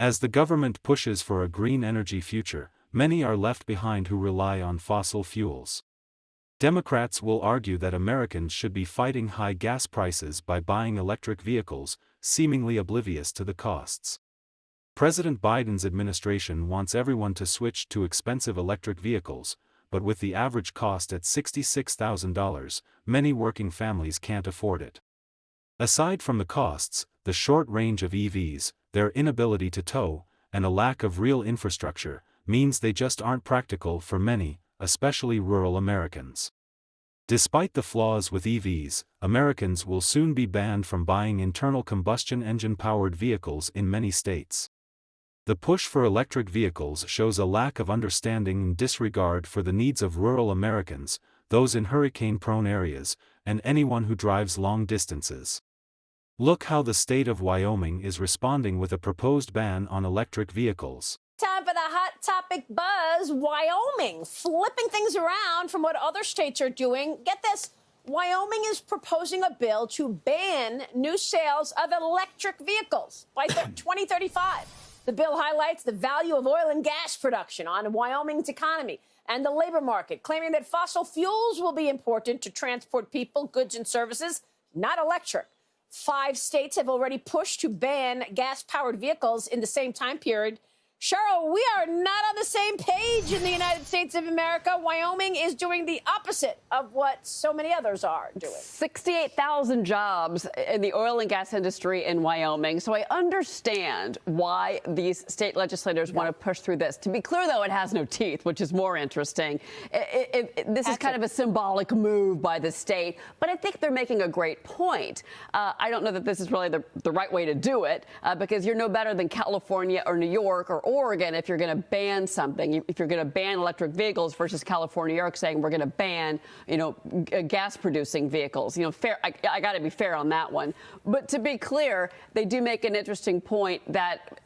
As the government pushes for a green energy future, many are left behind who rely on fossil fuels. Democrats will argue that Americans should be fighting high gas prices by buying electric vehicles, seemingly oblivious to the costs. President Biden's administration wants everyone to switch to expensive electric vehicles, but with the average cost at $66,000, many working families can't afford it. Aside from the costs, the short range of EVs, their inability to tow, and a lack of real infrastructure, means they just aren't practical for many, especially rural Americans. Despite the flaws with EVs, Americans will soon be banned from buying internal combustion engine-powered vehicles in many states. The push for electric vehicles shows a lack of understanding and disregard for the needs of rural Americans, those in hurricane-prone areas, and anyone who drives long distances. Look how the state of Wyoming is responding with a proposed ban on electric vehicles. Time for the hot topic buzz. Wyoming, flipping things around from what other states are doing. Get this, Wyoming is proposing a bill to ban new sales of electric vehicles by 2035. The bill highlights the value of oil and gas production on Wyoming's economy and the labor market, claiming that fossil fuels will be important to transport people, goods, and services, not electric. 5 states have already pushed to ban gas-powered vehicles in the same time period. Cheryl, we are not on the same page in the United States of America. Wyoming is doing the opposite of what so many others are doing. 68,000 jobs in the oil and gas industry in Wyoming. So I understand why these state legislators want to push through this. To be clear, though, it has no teeth, which is more interesting. This is kind of a symbolic move by the state, but I think they're making a great point. I don't know that this is really the right way to do it, because you're no better than California or New York or Oregon if you're going to ban something. If you're going to ban electric vehicles versus California, New York saying we're going to ban, gas-producing vehicles. Fair. I got to be fair on that one. But to be clear, they do make an interesting point that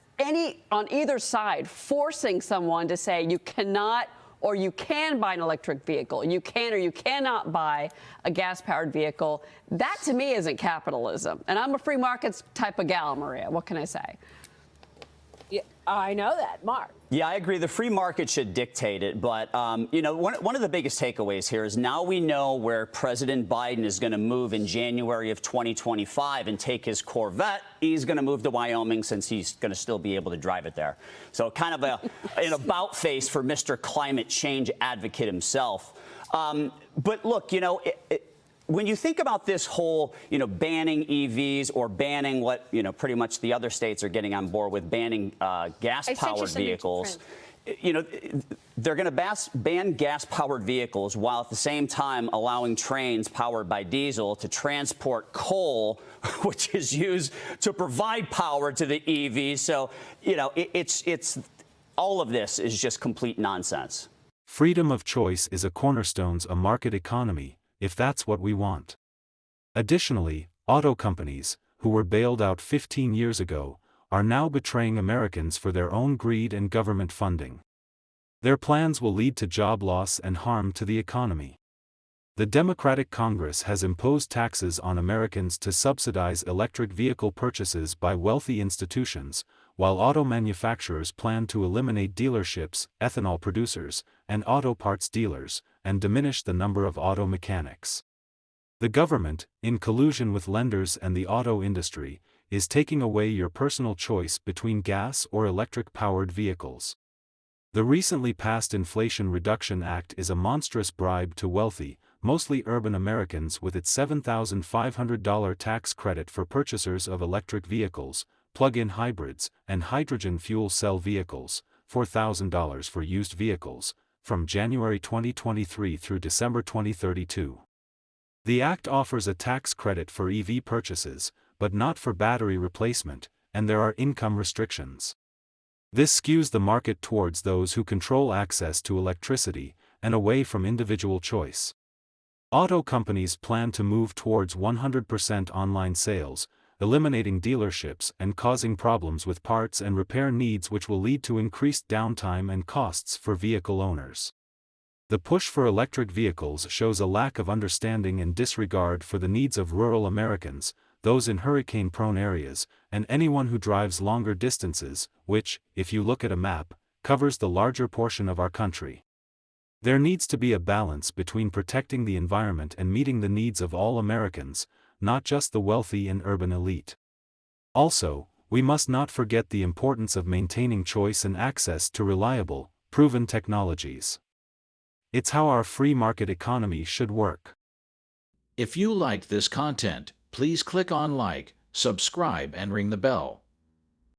on either side, forcing someone to say you cannot or you can buy an electric vehicle, you can or you cannot buy a gas-powered vehicle, that to me isn't capitalism. And I'm a free markets type of gal, Maria. What can I say? Yeah, I know that. Mark. Yeah, I agree. The free market should dictate it. But, one of the biggest takeaways here is now we know where President Biden is going to move in January of 2025 and take his Corvette. He's going to move to Wyoming since he's going to still be able to drive it there. So kind of an about face for Mr. Climate Change advocate himself. But look, when you think about this whole, banning EVs or banning what, pretty much the other states are getting on board with banning gas-powered vehicles, they're going to ban gas-powered vehicles while at the same time allowing trains powered by diesel to transport coal, which is used to provide power to the EVs. So, it's all of this is just complete nonsense. Freedom of choice is a cornerstone of a market economy, if that's what we want. Additionally, auto companies, who were bailed out 15 years ago, are now betraying Americans for their own greed and government funding. Their plans will lead to job loss and harm to the economy. The Democratic Congress has imposed taxes on Americans to subsidize electric vehicle purchases by wealthy institutions, while auto manufacturers plan to eliminate dealerships, ethanol producers, and auto parts dealers, and diminish the number of auto mechanics. The government, in collusion with lenders and the auto industry, is taking away your personal choice between gas or electric-powered vehicles. The recently passed Inflation Reduction Act is a monstrous bribe to wealthy, mostly urban Americans with its $7,500 tax credit for purchasers of electric vehicles, plug-in hybrids, and hydrogen fuel cell vehicles, $4,000 for used vehicles, from January 2023 through December 2032. The act offers a tax credit for EV purchases, but not for battery replacement, and there are income restrictions. This skews the market towards those who control access to electricity, and away from individual choice. Auto companies plan to move towards 100% online sales, eliminating dealerships and causing problems with parts and repair needs, which will lead to increased downtime and costs for vehicle owners. The push for electric vehicles shows a lack of understanding and disregard for the needs of rural Americans, those in hurricane-prone areas, and anyone who drives longer distances, which, if you look at a map, covers the larger portion of our country. There needs to be a balance between protecting the environment and meeting the needs of all Americans, not just the wealthy and urban elite. Also, we must not forget the importance of maintaining choice and access to reliable, proven technologies. It's how our free market economy should work. If you liked this content, please click on like, subscribe and ring the bell.